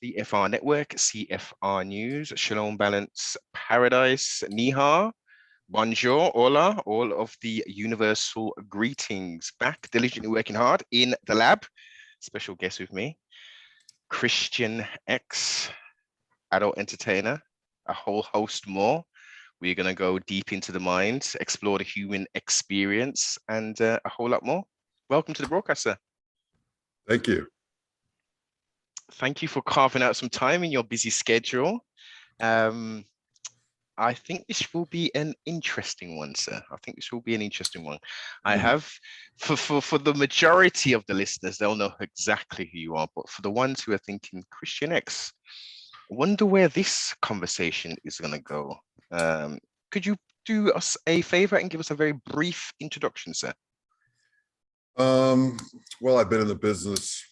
CFR Network, CFR News, Shalom Balance Paradise, Niha, Bonjour, Hola, all of the universal greetings. Back diligently working hard in the lab. Special guest with me, Christian X, adult entertainer, a whole host more. We're going to go deep into the mind, explore the human experience, and a whole lot more. Welcome to the broadcast, sir. Thank you. Thank you for carving out some time in your busy schedule. I think this will be an interesting one, sir. I think this will be an interesting one. I have, for the majority of the listeners, they'll know exactly who you are. But for the ones who are thinking, Christian X, I wonder where this conversation is going to go. Could you do us a favor and give us a very brief introduction, sir? Well, I've been in the business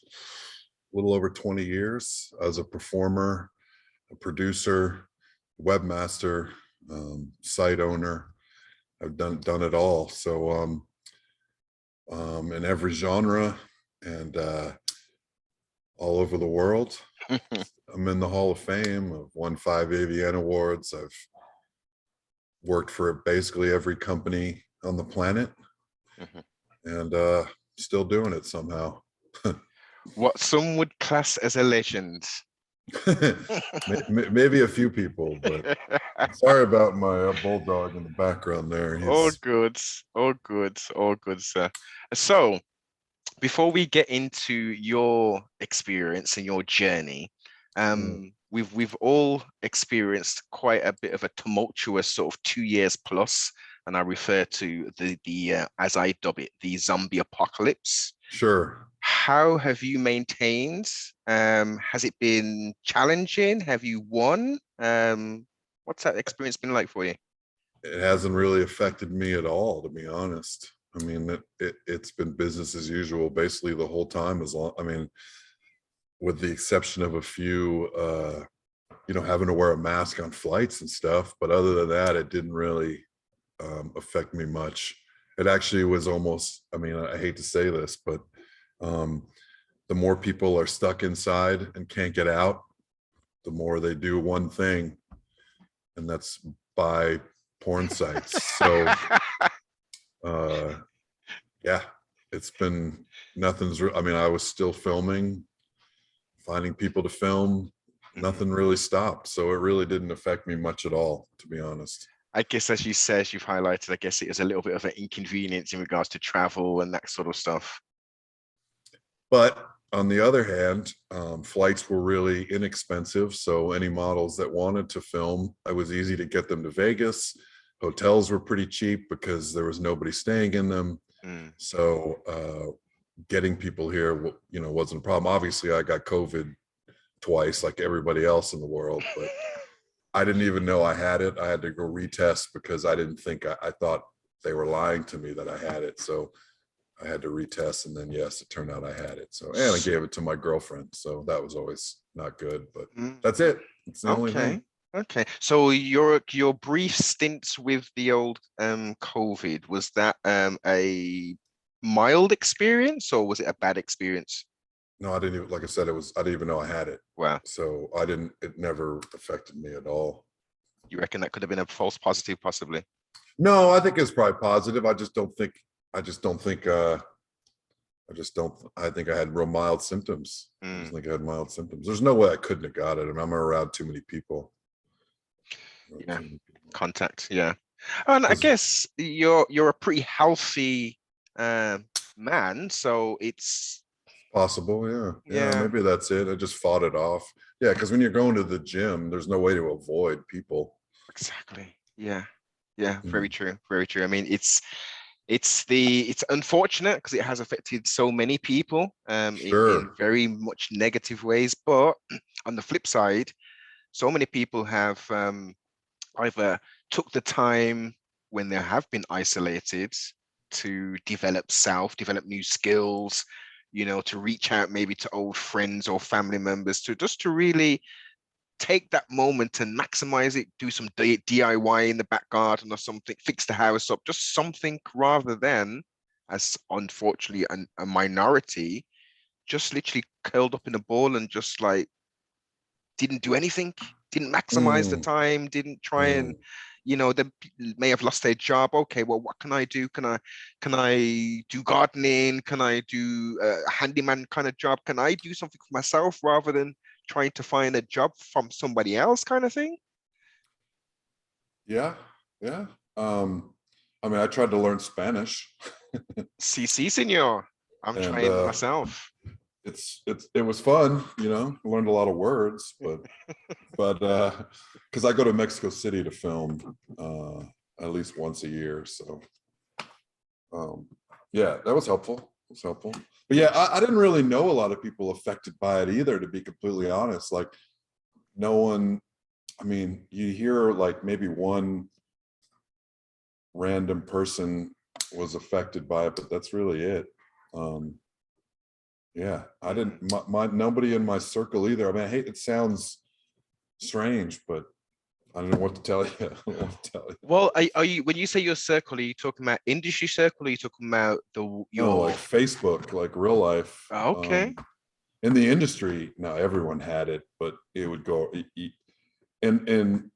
a little over 20 years as a performer, a producer, webmaster, site owner. I've done it all. So in every genre and all over the world. I'm in the Hall of Fame. I've won 5 AVN awards. I've worked for basically every company on the planet, and still doing it somehow. What some would class as a legend. Maybe a few people, but sorry about my bulldog in the background there. All good, sir. So before we get into your experience and your journey, we've all experienced quite a bit of a tumultuous sort of 2 years plus, and I refer to the as I dub it, the zombie apocalypse. Sure. How have you maintained? Has it been challenging? Have you won? What's that experience been like for you? It hasn't really affected me at all, to be honest. I mean, it's been business as usual basically the whole time, with the exception of a few, having to wear a mask on flights and stuff. But other than that, it didn't really affect me much. It actually was almost, I hate to say this, but the more people are stuck inside and can't get out, the more they do one thing, and that's buy porn sites. So yeah, it's been I was still filming, finding people to film. Nothing really stopped, so it really didn't affect me much at all, to be honest. I guess, as you said, you've highlighted, I guess it is a little bit of an inconvenience in regards to travel and that sort of stuff. But on the other hand, flights were really inexpensive. So any models that wanted to film, it was easy to get them to Vegas. Hotels were pretty cheap because there was nobody staying in them. So getting people here, wasn't a problem. Obviously, I got COVID twice, like everybody else in the world, but I didn't even know I had it. I had to go retest because I didn't think, I thought they were lying to me that I had it. So I had to retest, and then yes, it turned out I had it. So, and I gave it to my girlfriend. So that was always not good, but that's it. It's the only thing. Okay. So your brief stints with the old COVID, was that a mild experience or was it a bad experience? No, I didn't even, like I said, I didn't even know I had it. Wow. So it never affected me at all. You reckon that could have been a false positive, possibly? No, I think it's probably positive. I think I had real mild symptoms. I think I had mild symptoms. There's no way I couldn't have got it. I'm around too many people. Yeah. Contact. Yeah. And I guess you're a pretty healthy man, so it's possible. Yeah, maybe that's it. I just fought it off. Yeah, because when you're going to the gym, there's no way to avoid people. Exactly. Yeah. Very true. I mean, it's unfortunate because it has affected so many people in very much negative ways. But on the flip side, so many people have either took the time when they have been isolated to develop new skills, to reach out maybe to old friends or family members to really take that moment and maximize it, do some DIY in the back garden or something, fix the house up, just something, rather than, as unfortunately a minority, just literally curled up in a ball and just like didn't do anything, didn't maximize the time, didn't try and, they may have lost their job. Okay, well, what can I do? Can I do gardening? Can I do a handyman kind of job? Can I do something for myself rather than trying to find a job from somebody else kind of thing? Yeah, yeah. I mean, I tried to learn Spanish. Si, senor. I'm and trying myself. It was fun, learned a lot of words, but because I go to Mexico City to film at least once a year, so yeah, that was helpful. It was helpful. But yeah, I didn't really know a lot of people affected by it either, to be completely honest. Like, no one, I mean, you hear like maybe one random person was affected by it, but that's really it. Yeah, I didn't, nobody in my circle either. I mean, it sounds strange, but I don't know what to tell you. I don't know what to tell you. Well, are you, when you say your circle, are you talking about industry circle? Or are you talking about your like Facebook, like real life? Okay. In the industry, now everyone had it, but it would go in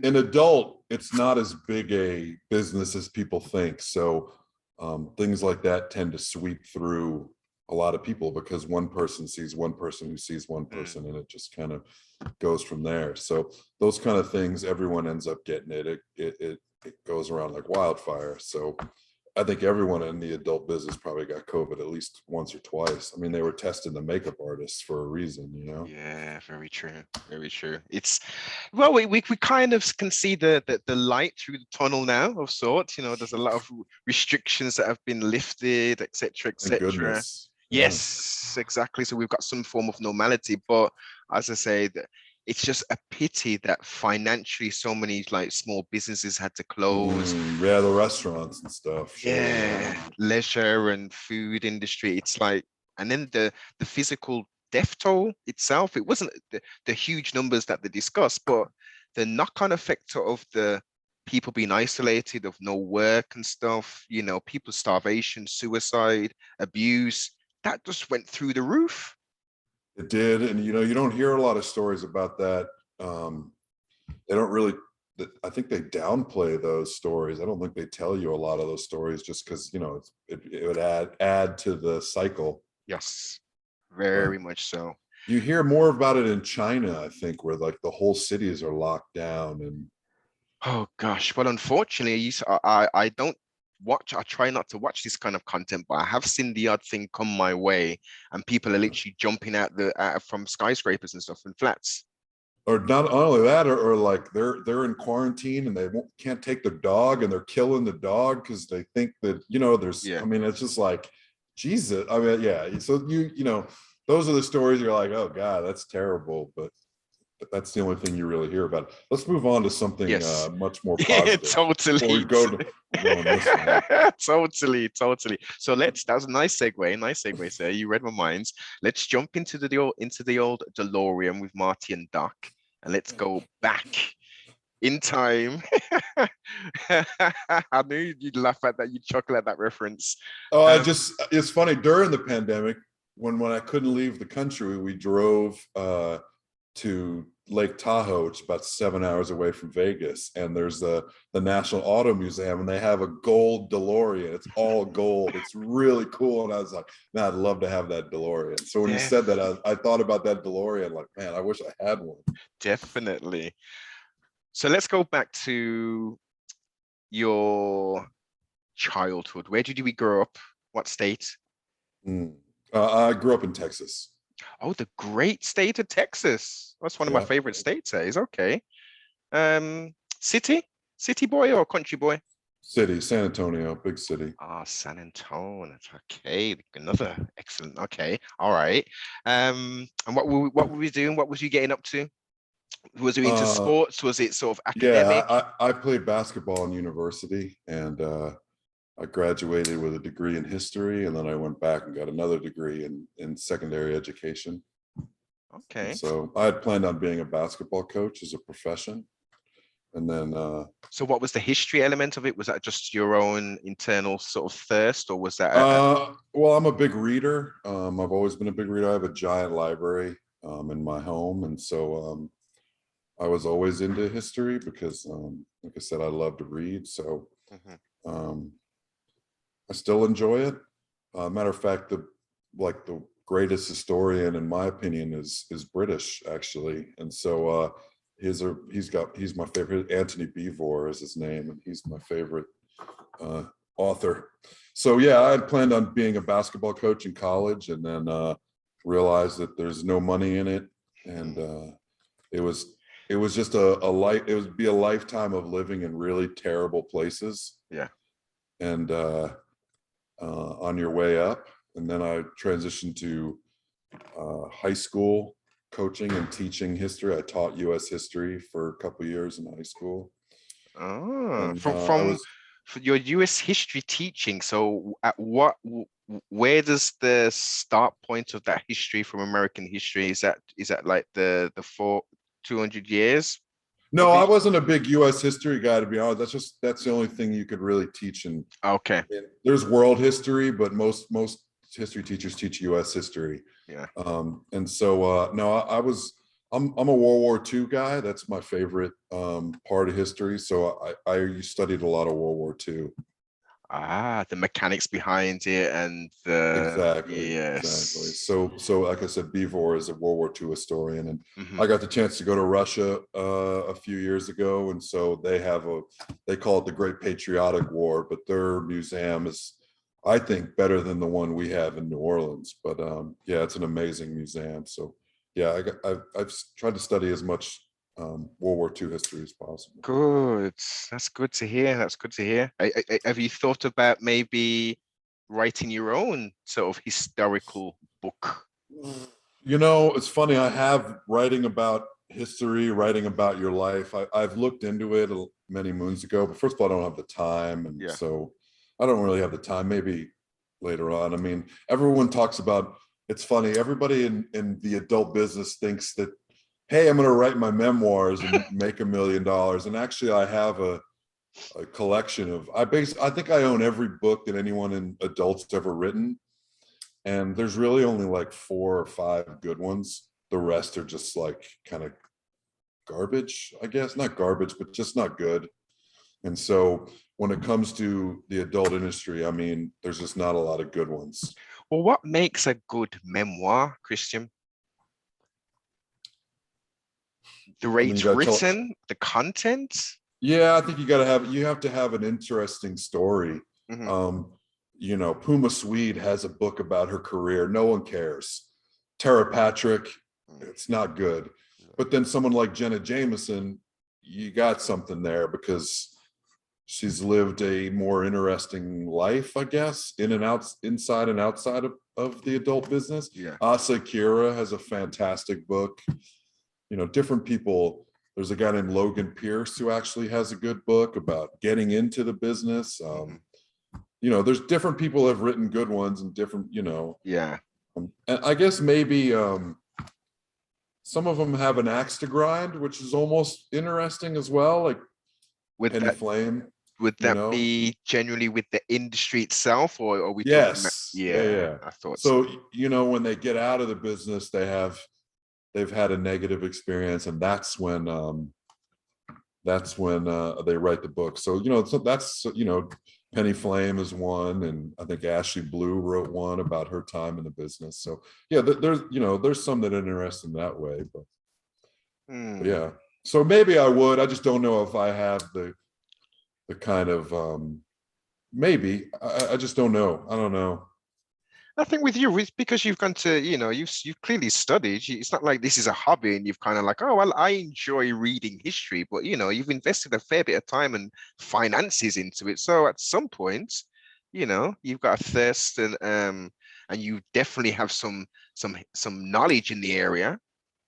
adult, it's not as big a business as people think. So things like that tend to sweep through a lot of people, because one person sees one person who sees one person, and it just kind of goes from there. So those kind of things, everyone ends up getting it. It goes around like wildfire. So I think everyone in the adult business probably got COVID at least once or twice. I mean, they were testing the makeup artists for a reason, Yeah, very true. Very true. It's, well, we kind of can see the light through the tunnel now of sorts. There's a lot of restrictions that have been lifted, etc., Thank etc. goodness. Yes, exactly. So we've got some form of normality, but as I say, it's just a pity that financially so many like small businesses had to close. Yeah, the restaurants and stuff. Sure, Yeah, leisure and food industry. It's like, and then the physical death toll itself. It wasn't the huge numbers that they discussed, but the knock-on effect of the people being isolated, of no work and stuff. People's starvation, suicide, abuse. That just went through the roof. It did, and you don't hear a lot of stories about that. They don't really. I think they downplay those stories. I don't think they tell you a lot of those stories, just because it would add to the cycle. Yes, very much so. You hear more about it in China, I think, where like the whole cities are locked down. And oh gosh, well, unfortunately, I don't watch. I try not to watch this kind of content, but I have seen the odd thing come my way, and people are literally jumping out from skyscrapers and stuff and flats. Or not only that, or like they're in quarantine and they can't take their dog, and they're killing the dog because they think that there's. Yeah. I mean, it's just like, Jesus. I mean, yeah. So those are the stories you're like, oh God, that's terrible. But that's the only thing you really hear about. Let's move on to something much more positive. Totally. Before we go on this one. Totally. So that was a nice segue, sir. You read my minds. Let's jump into the old DeLorean with Marty and Doc, and let's go back in time. I knew you'd laugh at that, you'd chuckle at that reference. Oh, it's funny, during the pandemic, when I couldn't leave the country, we drove to Lake Tahoe, which is about 7 hours away from Vegas, and there's the National Auto Museum, and they have a gold DeLorean. It's all gold. It's really cool. And I was like, man, I'd love to have that DeLorean. So when you said that, I thought about that DeLorean, like, man, I wish I had one. Definitely. So let's go back to your childhood. Where did you grow up? What state? I grew up in Texas. Oh, the great state of Texas. That's one of my favorite states. Is okay. City boy or country boy? City, San Antonio, big city. San Antonio. Okay, another excellent. Okay, all right. And what were we doing? What was you getting up to? Was it into sports? Was it sort of academic? Yeah, I played basketball in university, and I graduated with a degree in history, and then I went back and got another degree in secondary education. Okay. And so I had planned on being a basketball coach as a profession. And then so what was the history element of it? Was that just your own internal sort of thirst, or was that well, I'm a big reader. I've always been a big reader. I have a giant library. in my home. And so I was always into history because, like I said, I love to read. So I still enjoy it. Matter of fact, the greatest historian, in my opinion, is British, actually. And so he's my favorite. Anthony Beevor is his name, and he's my favorite author. So yeah, I had planned on being a basketball coach in college, and then realized that there's no money in it, and it was just a life. It would be a lifetime of living in really terrible places. Yeah. And on your way up. And then I transitioned to high school coaching and teaching history. I taught U.S. history for a couple of years in high school. Oh, And from for your U.S. history teaching. So at where does the start point of that history from American history? Is that like the 200 years? No, I wasn't a big U.S. history guy, to be honest. That's the only thing you could really teach. And okay, there's world history, but most history teachers teach U.S. history. Yeah. And so no, I'm a World War II guy. That's my favorite part of history. So I studied a lot of World War II. The mechanics behind it and the Exactly. yes. So like I said, Beevor is a World War II historian, and I got the chance to go to Russia a few years ago, and so they call it the Great Patriotic War, but their museum is, I think, better than the one we have in New Orleans. But yeah, it's an amazing museum. So yeah, I've tried to study as much World War II history as possible. Good. That's good to hear. That's good to hear. Have you thought about maybe writing your own sort of historical book? You know, it's funny. I have writing about history, writing about your life. I've looked into it many moons ago, but first of all, I don't have the time. And Yeah. so I don't really have the time. Maybe later on. I mean, everyone talks about, it's funny. Everybody in the adult business thinks that, hey, I'm going to write my memoirs and make $1 million. And actually, I have a collection of, I think I own every book that anyone in adults ever written. And there's really only like 4 or 5 good ones. The rest are just like kind of garbage, I guess. Not garbage, but just not good. And so when it comes to the adult industry, I mean, there's just not a lot of good ones. Well, what makes a good memoir, Christian? The way it's written, the content? Yeah, I think you have to have an interesting story. You know, Puma Swede has a book about her career. No one cares. Tara Patrick, it's not good. But then someone like Jenna Jameson, you got something there because she's lived a more interesting life, I guess, inside and outside of the adult business. Yeah. Asa Akira has a fantastic book. You know, different people. There's a guy named Logan Pierce who actually has a good book about getting into the business. You know, there's different people have written good ones and different, you know. Yeah. And I guess maybe some of them have an axe to grind, which is almost interesting as well. Like Penny Flame. Would that be generally with the industry itself, or are we talking about, yeah. I thought so. You know, when they get out of the business, they've had a negative experience, and that's when they write the book. So, you know, so that's, you know, Penny Flame is one, and I think Ashley Blue wrote one about her time in the business. So yeah, there's some that are interesting that way, but yeah. So maybe I would. I just don't know if I have the kind of maybe. I just don't know. I don't know. I think with you, it's because you've gone to, you know, you've clearly studied. It's not like this is a hobby and you've kind of like, oh, well, I enjoy reading history, but, you know, you've invested a fair bit of time and finances into it. So at some point, you know, you've got a thirst and you definitely have some knowledge in the area.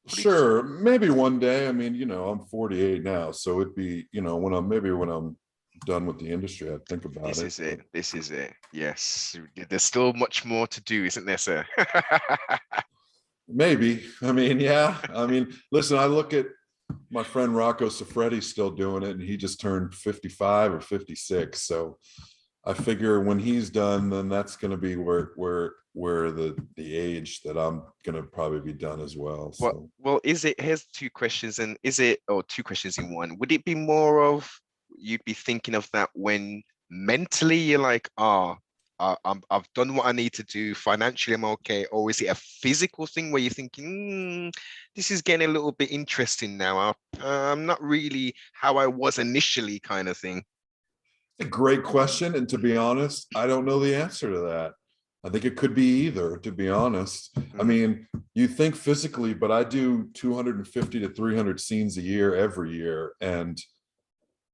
Sure, maybe one day. I mean, you know, I'm 48 now, so it'd be, you know, when I'm done with the industry, I'd think about this it. This is it. Yes, there's still much more to do, isn't there, sir? Maybe. I mean, yeah. I mean, listen, I look at my friend Rocco Siffredi still doing it, and he just turned 55 or 56. So I figure when he's done, then that's going to be where where the age that I'm gonna probably be done as well. So Well, here's two questions, and two questions in one. Would it be more of you'd be thinking of that when mentally you're like, I've done what I need to do, financially I'm okay, or is it a physical thing where you're thinking, this is getting a little bit interesting now. I'm not really how I was initially, kind of thing. a great question. And to be honest, I don't know the answer to that. I think it could be either, to be honest. I mean, you think physically, but I do 250 to 300 scenes a year, every year. And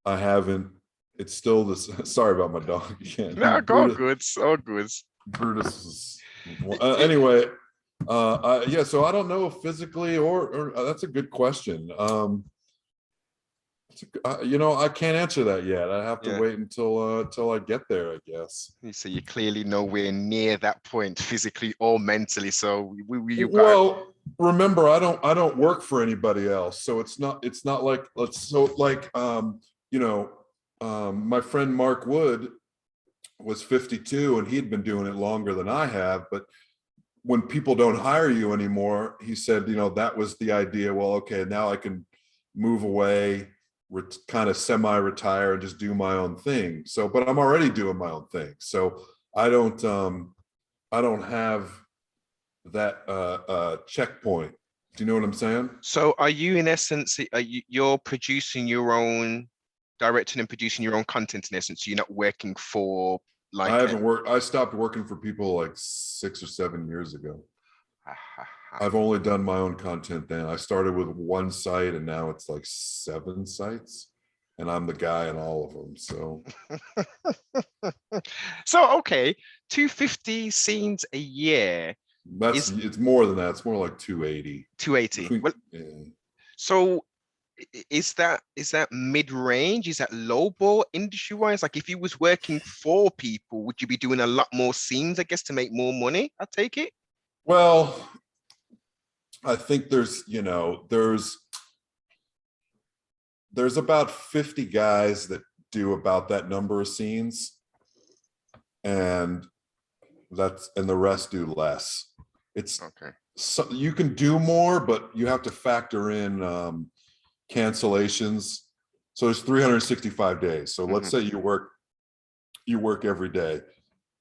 I haven't, it's still this, sorry about my dog again. No, all good, all good. Brutus is, anyway, yeah, so I don't know if physically or that's a good question. You know, I can't answer that yet. I have to wait until I get there, I guess. So you're clearly nowhere near that point physically or mentally. So well, remember, I don't work for anybody else, so it's not like you know, my friend Mark Wood was 52 and he'd been doing it longer than I have, but when people don't hire you anymore, he said, you know, that was the idea. Well, okay, now I can move away, kind of semi-retire and just do my own thing. So, but I'm already doing my own thing. So I don't have that checkpoint. Do you know what I'm saying? So are you, in essence, you're producing your own, directing and producing your own content in essence? You're not working for I haven't worked. I stopped working for people like 6 or 7 years ago. I've only done my own content then. I started with one site and now it's like 7 sites and I'm the guy in all of them. So, so okay, 250 scenes a year. It's more than that. It's more like 280. 280. Well, yeah. So is that mid-range? Is that low ball industry wise? Like if you was working for people, would you be doing a lot more scenes, I guess, to make more money? I take it. Well, I think there's about 50 guys that do about that number of scenes, and the rest do less. It's okay. So you can do more, but you have to factor in cancellations. So there's 365 days. So let's say you work every day,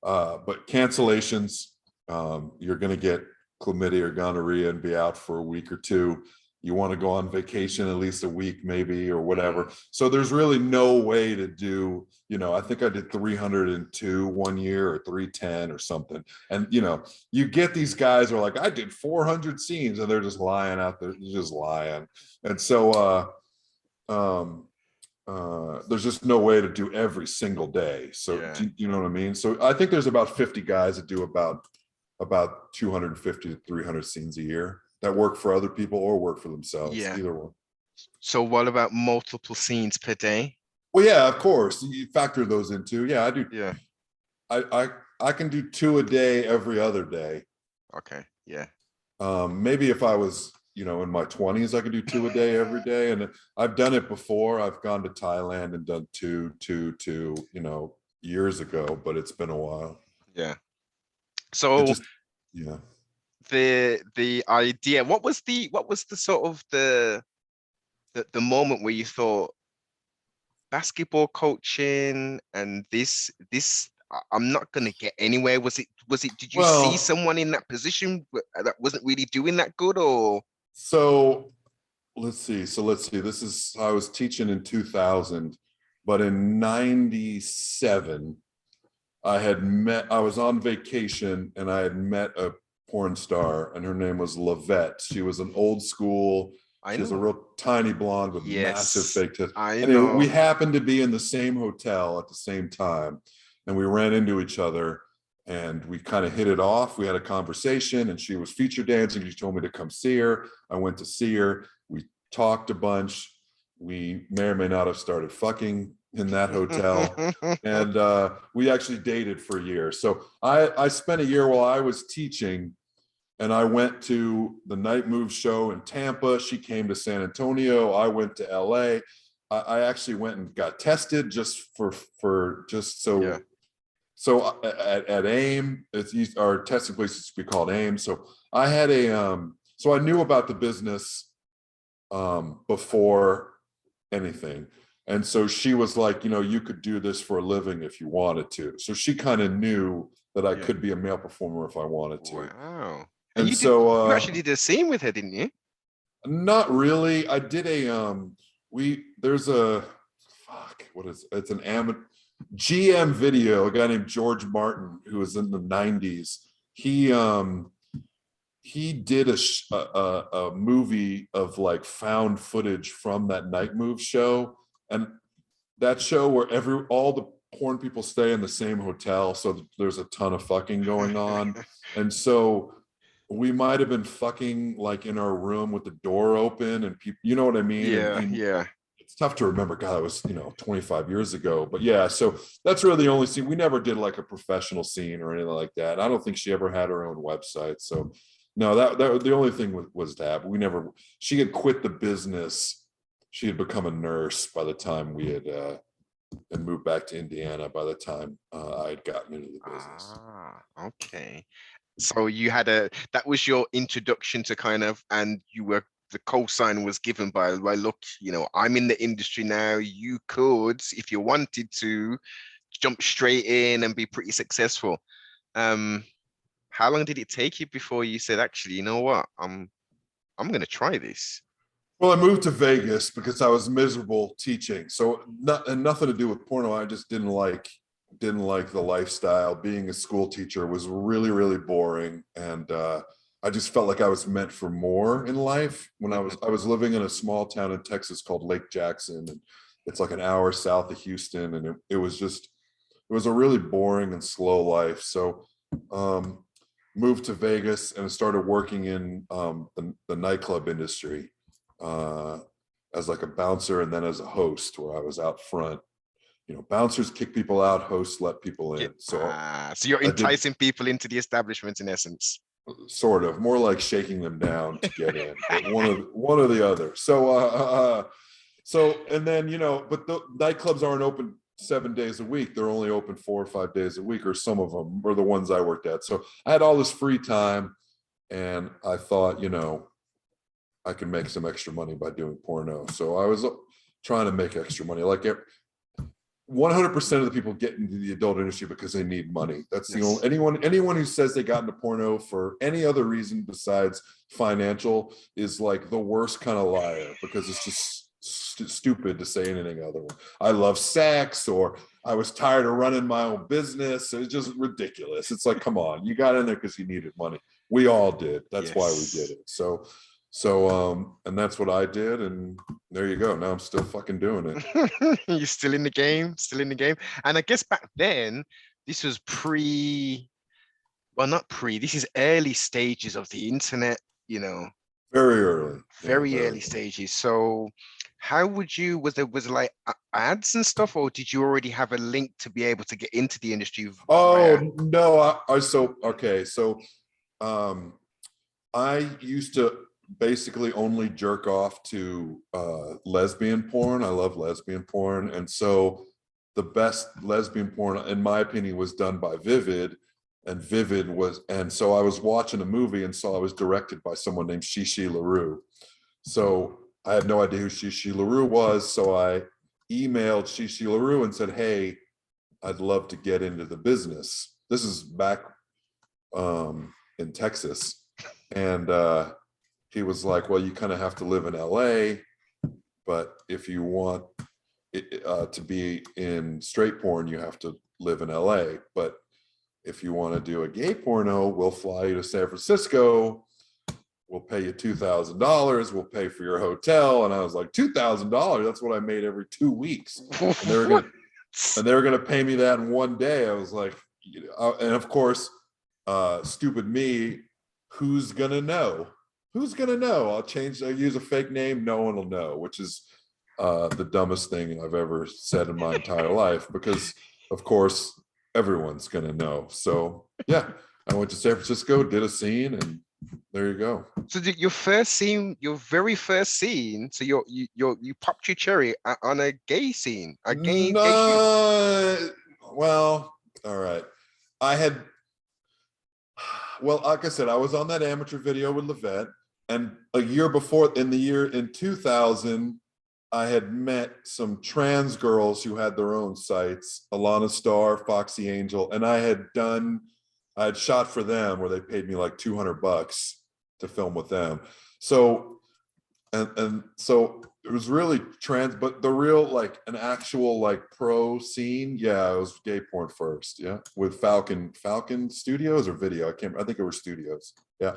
but cancellations, you're going to get chlamydia or gonorrhea and be out for a week or two. You want to go on vacation at least a week maybe or whatever. So there's really no way to do, I think I did 302 one year or 310 or something. And, you get these guys who are like, I did 400 scenes and they're just lying out there, just lying. And so there's just no way to do every single day. So you know what I mean? So I think there's about 50 guys that do about 250 to 300 scenes a year that work for other people or work for themselves. Either one. So what about multiple scenes per day? Well, yeah, of course. You factor those in too. Yeah, I do. Yeah. I can do 2 a day every other day. Okay. Yeah. Maybe if I was, in my 20s, I could do 2 a day every day. And I've done it before. I've gone to Thailand and done two, years ago, but it's been a while. Yeah. So the idea, what was the sort of the moment where you thought basketball coaching and this I'm not going to get anywhere? Was it did you see someone in that position that wasn't really doing that good, or? So let's see. I was teaching in 2000, but in 97 I was on vacation and I had met a porn star and her name was Lavette. She was an old school. She was a real tiny blonde with massive fake tits. And we happened to be in the same hotel at the same time. And we ran into each other and we kind of hit it off. We had a conversation and she was feature dancing. She told me to come see her. I went to see her. We talked a bunch. We may or may not have started fucking in that hotel. And we actually dated for a year. So I spent a year while I was teaching and I went to the Night Move show in Tampa. She came to San Antonio. I went to LA. I actually went and got tested just so So at AIM, our testing place used to be called AIM. So I had so I knew about the business before anything. And so she was like, you could do this for a living if you wanted to. So she kind of knew that I could be a male performer if I wanted to. Wow. And you actually did the scene with her, didn't you? Not really. I did there's a, it's an GM video, a guy named George Martin, who was in the 90s. He did a movie of like found footage from that Night Move show, and that show where all the porn people stay in the same hotel, so there's a ton of fucking going on. And so we might have been fucking like in our room with the door open, and people, you know what I mean? Yeah. It's tough to remember. God, that was 25 years ago. But yeah, so that's really the only scene. We never did like a professional scene or anything like that. I don't think she ever had her own website. So no, that the only thing was that she had quit the business. She had become a nurse by the time we had and moved back to Indiana by the time I had gotten into the business. Okay. So you had that was your introduction to kind of, and the cosign was given by, well, look, I'm in the industry now. You could, if you wanted to, jump straight in and be pretty successful. How long did it take you before you said, actually, you know what, I'm going to try this? Well, I moved to Vegas because I was miserable teaching. So nothing to do with porno. I just didn't like the lifestyle. Being a school teacher was really, really boring. And I just felt like I was meant for more in life. When I was living in a small town in Texas called Lake Jackson, and it's like an hour south of Houston. And it was a really boring and slow life. So moved to Vegas and started working in the nightclub industry. As like a bouncer and then as a host, where I was out front. Bouncers kick people out, hosts let people in. So you're enticing people into the establishment in essence. Sort of, more like shaking them down to get in, but one or the other. So and then but the nightclubs aren't open 7 days a week. They're only open 4 or 5 days a week, or some of them were the ones I worked at. So I had all this free time, and I thought, I can make some extra money by doing porno. So I was trying to make extra money. Like 100% of the people get into the adult industry because they need money. That's the only anyone who says they got into porno for any other reason besides financial is like the worst kind of liar, because it's just stupid to say anything other. I love sex, or I was tired of running my own business. It's just ridiculous. It's like, come on, you got in there because you needed money. We all did. That's why we did it. So and that's what I did, and there you go. Now I'm still fucking doing it. You're still in the game. And I guess back then, this was this is early stages of the internet, Very early. Very early stages. So how was it like ads and stuff, or did you already have a link to be able to get into the industry? No. I used to basically only jerk off to lesbian porn. I love lesbian porn. And so the best lesbian porn, in my opinion, was done by Vivid. And so I was watching a movie and saw I was directed by someone named Shishi LaRue. So I had no idea who Shishi LaRue was. So I emailed Shishi LaRue and said, hey, I'd love to get into the business. This is back in Texas. And he was like, well, you kind of have to live in LA, but if you want it, to be in straight porn, you have to live in LA. But if you want to do a gay porno, we'll fly you to San Francisco. We'll pay you $2,000. We'll pay for your hotel. And I was like, $2,000? That's what I made every 2 weeks. And they were gonna pay me that in one day. I was like, and of course, stupid me, who's gonna know? Who's gonna know? I'll use a fake name. No one will know, which is the dumbest thing I've ever said in my entire life, because of course everyone's gonna know. So yeah, I went to San Francisco, did a scene, and there you go. So your very first scene, so you popped your cherry on a gay scene, Well, all right. I had, well, like I said, I was on that amateur video with Levette, and a year before, in 2000, I had met some trans girls who had their own sites, Alana Starr, Foxy Angel, and I had shot for them where they paid me like $200 to film with them. So, and so it was really trans, but the real, like, an actual like pro scene, yeah, it was gay porn first, yeah, with Falcon Studios or Video, I think it were Studios, yeah.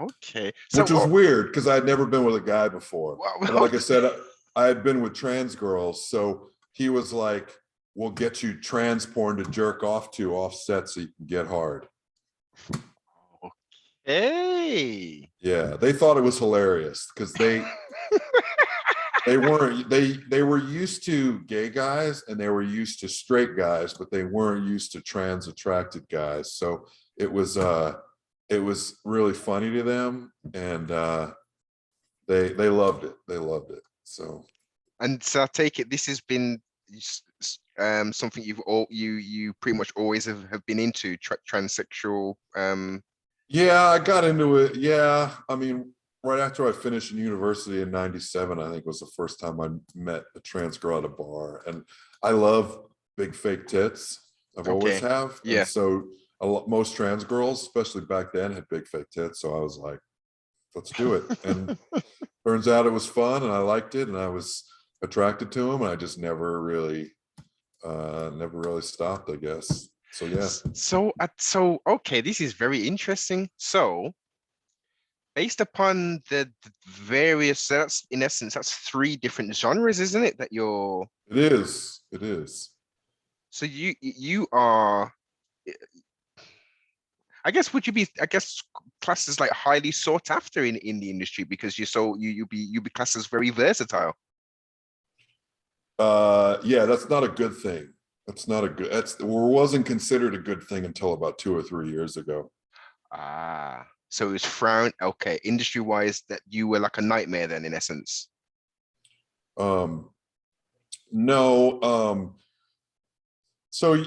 Okay, Which was so weird because I had never been with a guy before. well, And like I said, I had been with trans girls, so he was like, "We'll get you trans porn to jerk off to offset so you can get hard." hey, Yeah, they thought it was hilarious because they weren't they were used to gay guys and they were used to straight guys, but they weren't used to trans attracted guys. So it was really funny to them, and they loved it. They loved it. So, and so I take it this has been something you pretty much always have been into, transsexual. yeah, I got into it. Yeah, I mean, right after I finished in university in '97, I think was the first time I met a trans girl at a bar, and I love big fake tits. I've always Okay, have, and yeah. so most trans girls, especially back then, had big fake tits. So I was like, let's do it. And turns out it was fun, and I liked it, and I was attracted to him, and I just never really stopped, I guess. So yeah. So okay, this is very interesting. So based upon the various, so that's in essence, that's three different genres, isn't it? That you're. It is. So you are, I guess, would you be, I guess, classed as like highly sought after in the industry because you'll be classed as very versatile. Yeah, that's not a good thing. Wasn't considered a good thing until about 2 or 3 years ago. Ah, so it was frowned. Okay, industry wise, that you were like a nightmare then, in essence. Um, no, so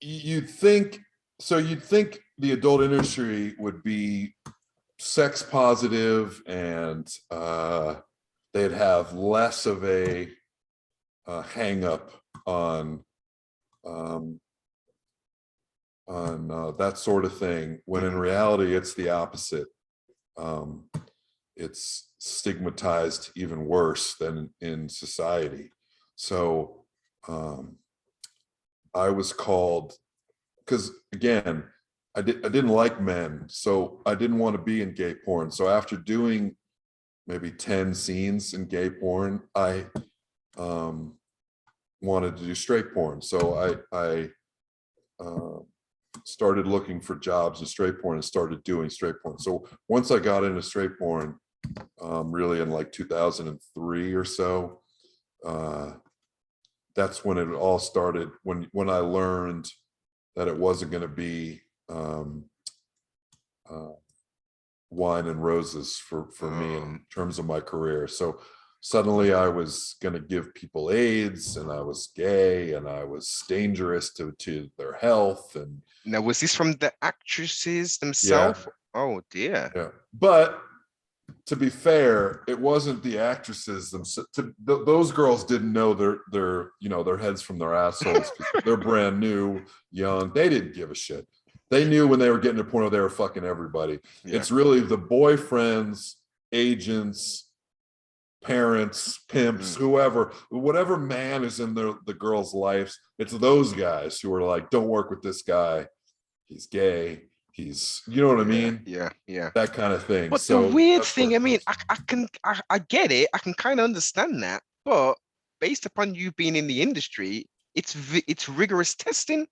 you'd think the adult industry would be sex positive, and they'd have less of a hang up on that sort of thing, when in reality it's the opposite. It's stigmatized even worse than in society. So I was called, because again, I didn't like men, so I didn't want to be in gay porn. So after doing maybe 10 scenes in gay porn, I wanted to do straight porn. So I started looking for jobs in straight porn and started doing straight porn. So once I got into straight porn, really in like 2003 or so, that's when it all started. When I learned that it wasn't going to be wine and roses for me in terms of my career. So suddenly I was going to give people AIDS, and I was gay, and I was dangerous to their health. And Now, was this from the actresses yeah, themselves? Oh dear. yeah. But to be fair, it wasn't the actresses themselves. Those girls didn't know their heads from their assholes. They're brand new, young. They didn't give a shit. They knew when they were getting to porno, they were fucking everybody. Yeah. It's really the boyfriends, agents, parents, pimps, whoever, whatever man is in the girls' lives. It's those guys who are like, don't work with this guy. He's gay. He's, you know what I mean? Yeah. That kind of thing. But the So weird that's what thing, it I mean, was. I get it. I can kind of understand that, but based upon you being in the industry, it's rigorous testing.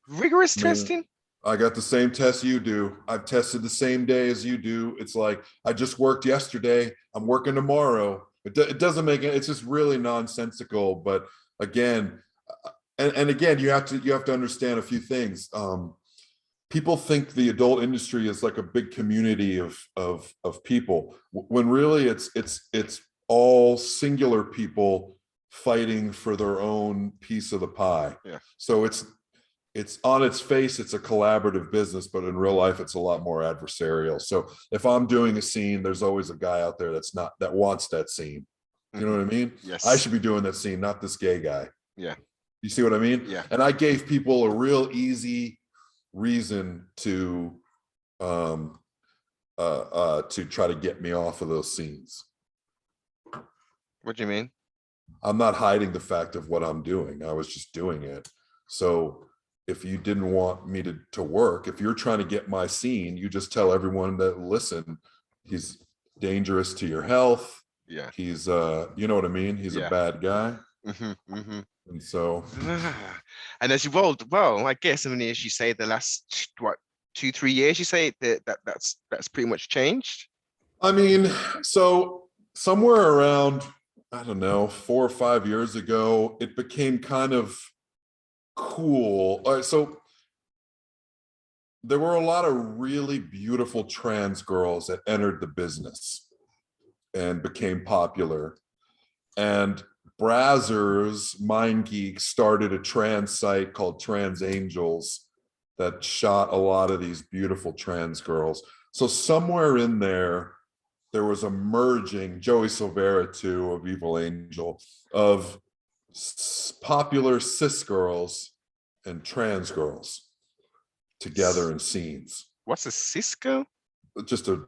Rigorous I mean, testing. I got the same test you do. I've tested the same day as you do. It's like, I just worked yesterday. I'm working tomorrow. It doesn't make it. It's just really nonsensical. But again, and again, you have to understand a few things. People think the adult industry is like a big community of people, when really it's all singular people fighting for their own piece of the pie. Yeah. So it's on its face, it's a collaborative business, but in real life, it's a lot more adversarial. So if I'm doing a scene, there's always a guy out there that wants that scene. You know what I mean? Yes. I should be doing that scene, not this gay guy. Yeah. You see what I mean? Yeah. And I gave people a real easy reason to try to get me off of those scenes. What do you mean? I'm not hiding the fact of what I'm doing. I was just doing it. So if you didn't want me to work, if you're trying to get my scene, you just tell everyone that, listen, he's dangerous to your health. Yeah. He's you know what I mean? He's a bad guy. And so and as you rolled, well, I guess, I mean, as you say, the last 2-3 years, you say that's pretty much changed. I mean, so somewhere around, I don't know, 4 or 5 years ago, it became kind of cool. So there were a lot of really beautiful trans girls that entered the business and became popular. And Brazzers, Mind Geek, started a trans site called Trans Angels that shot a lot of these beautiful trans girls. So somewhere in there was a merging, Joey Silvera too, of Evil Angel, of popular cis girls and trans girls together in scenes. What's a Cisco? Just a